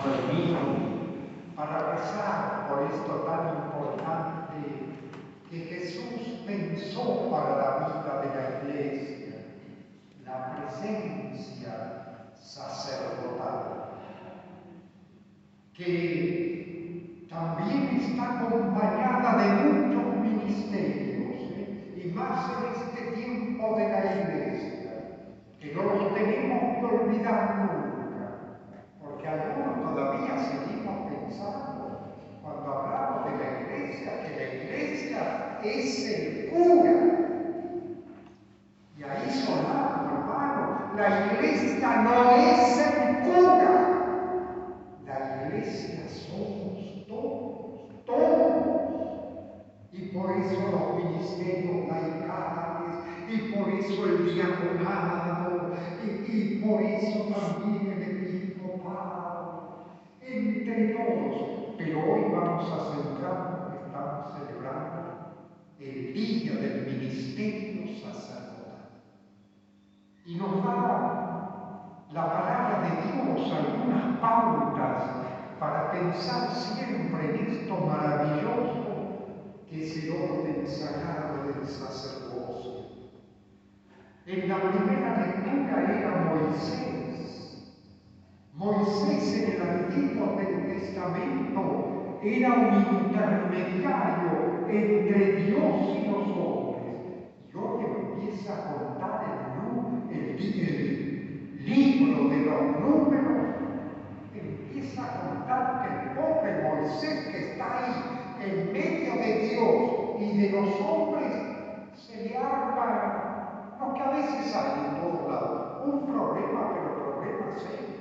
permiso para rezar por esto tan importante que Jesús pensó para la vida de la Iglesia, la presencia sacerdotal, que también está acompañada de muchos ministerios, y más en este tiempo de la Iglesia, que no los tenemos que olvidar nunca, porque algunos todavía seguimos pensando, cuando hablamos de la Iglesia, que la Iglesia es el cura. Y ahí sonamos, hermano, la Iglesia no es el cura. La Iglesia somos todos, todos. Y por eso los ministerios laicales, y por eso el diaconado, y por eso también el episcopado, entre todos. Pero hoy vamos a centrarnos, estamos celebrando el Día del Ministerio Sacerdotal. Y nos da la palabra de Dios algunas pautas para pensar siempre en esto maravilloso que es el orden sagrado del sacerdocio. En la primera lectura era Moisés. Moisés en el Antiguo Testamento era un intermediario entre Dios y los hombres. Y hoy empieza a contar el libro de los números, empieza a contar que el pobre Moisés que está ahí en medio de Dios y de los hombres, se le arma lo que a veces hay en todos lados, un problema, pero problema serio.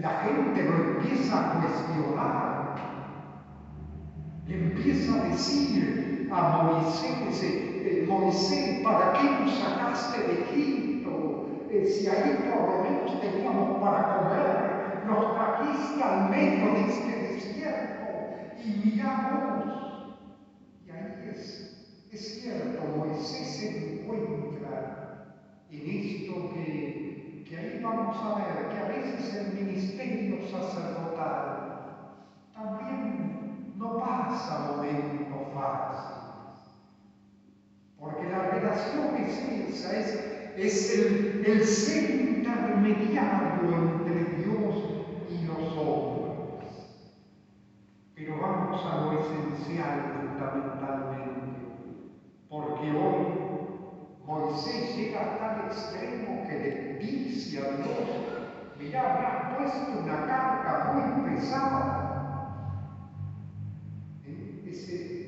La gente lo empieza a cuestionar, le empieza a decir a Moisés, Moisés, ¿para qué nos sacaste de Egipto? Si ahí por lo menos teníamos para comer, nos trajiste al medio de este desierto y miramos. Y ahí es cierto, Moisés se encuentra en esto que ahí vamos a ver, que a veces el ministerio sacerdotal también no pasa momentos fáciles. Porque la relación es esa, es el ser intermediario entre Dios y los hombres. Pero vamos a lo esencial fundamentalmente, porque hoy Moisés llega a tal extremo que le dice a Dios, mirá, me has puesto una carga muy pesada.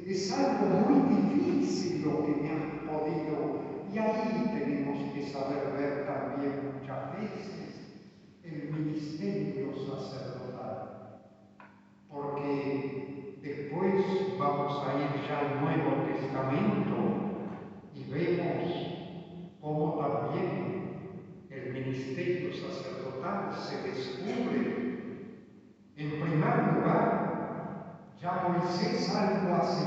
Es algo muy difícil lo que me has podido, y ahí tenemos que saber ver también muchas veces el ministerio sacerdotal, porque después vamos a ir ya al Nuevo Testamento y vemos cómo también el ministerio sacerdotal se descubre. En primer lugar, ya Moisés algo así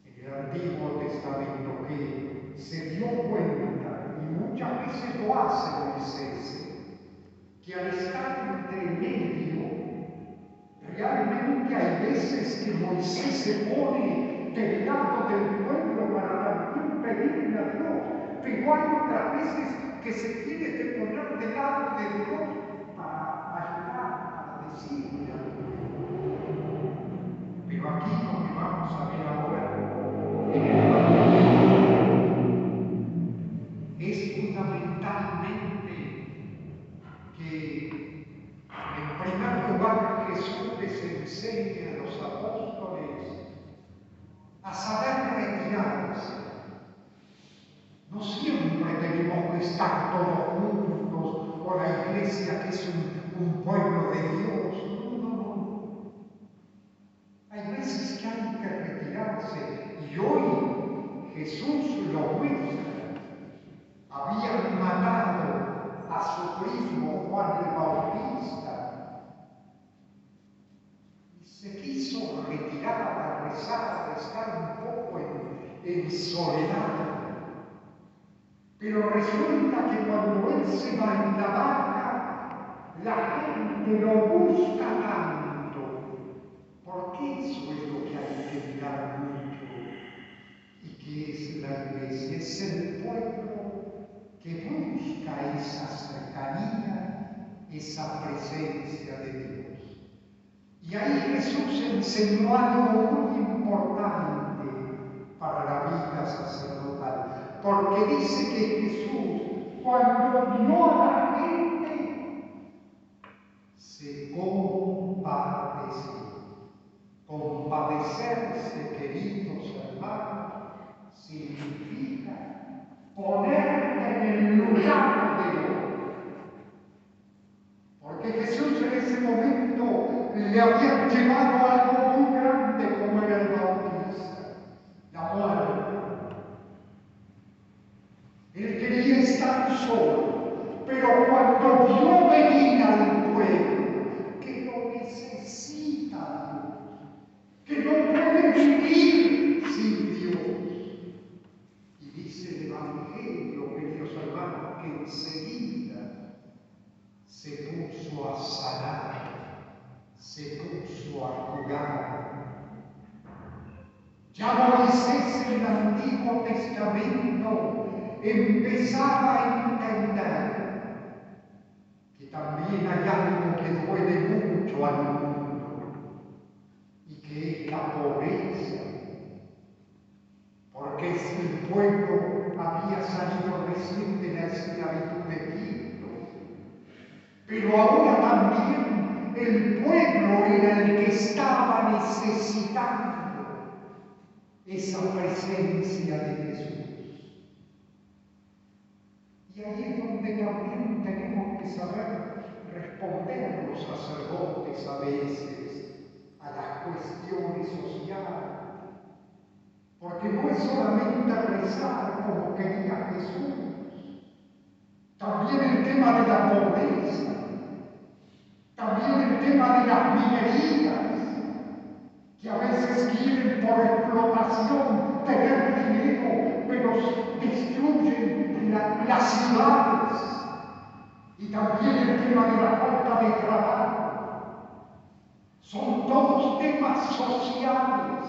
en el Antiguo Testamento, que se dio cuenta, y muchas veces lo hace Moisés, que al estar entre medio, realmente hay veces que Moisés se pone del lado del pueblo para también pedirle a Dios, pero hay otras veces que se tiene que poner del lado de Dios para ayudar, para decirle a Dios. Pero aquí lo que vamos a ver ahora es fundamentalmente que, en primer lugar, Jesús les enseña a los apóstoles a saber retirarse. No siempre tenemos que estar todos juntos, o la iglesia que es un pueblo de Dios. No. Hay veces que hay que retirarse, y hoy Jesús lo muestra. Habían matado a su primo Juan el Bautista y se quiso retirar a rezar, a estar un poco en soledad. Pero resulta que cuando él se va en la barca, la gente lo busca tanto, porque eso es lo que hay que mirar mucho. ¿Y qué es la iglesia? Es el pueblo que busca esa cercanía, esa presencia de Dios. Y ahí Jesús enseñó algo muy importante para la vida sacerdotal, porque dice que Jesús, cuando vio a la gente, se compadeció. Compadecerse, queridos hermanos, significa ponerte en el lugar de otro. Porque Jesús en ese momento le había llevado algo muy grande como era el Bautista, la muerte. Él quería estar solo, pero cuando vio venir al pueblo que lo necesita Dios, que no puede vivir sin Dios. Y dice el Evangelio, queridos hermanos, que enseguida se puso a sanar, se puso a curar. Ya Moisés en el Antiguo Testamento empezaba a entender que también hay algo que duele mucho al mundo y que es la pobreza. Porque si el pueblo había salido recién de la esclavitud de Egipto, pero ahora también el pueblo era el que estaba necesitando esa presencia de Jesús. Y ahí es donde también tenemos que saber responder los sacerdotes a veces a las cuestiones sociales. Porque no es solamente rezar como quería Jesús, también el tema de la pobreza, también el tema de las minerías, que a veces quieren por explotación tener dinero, pero destruyen las ciudades, y también el tema de la falta de trabajo. Son todos temas sociales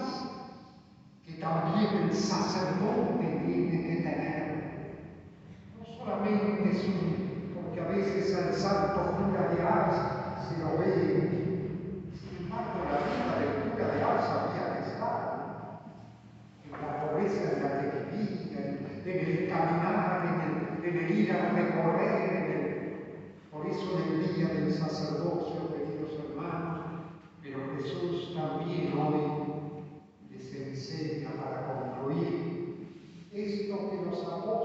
que también el sacerdote tiene que tener. No solamente es porque a veces al santo cura de Ars se lo ve. Sin embargo, la vida del cura de Ars había que estar en la pobreza en la que vivía, en el caminar, en el ir a recorrer. Por eso en el día del sacerdocio, queridos hermanos, pero Jesús también hoy les enseña para concluir esto que los apóstoles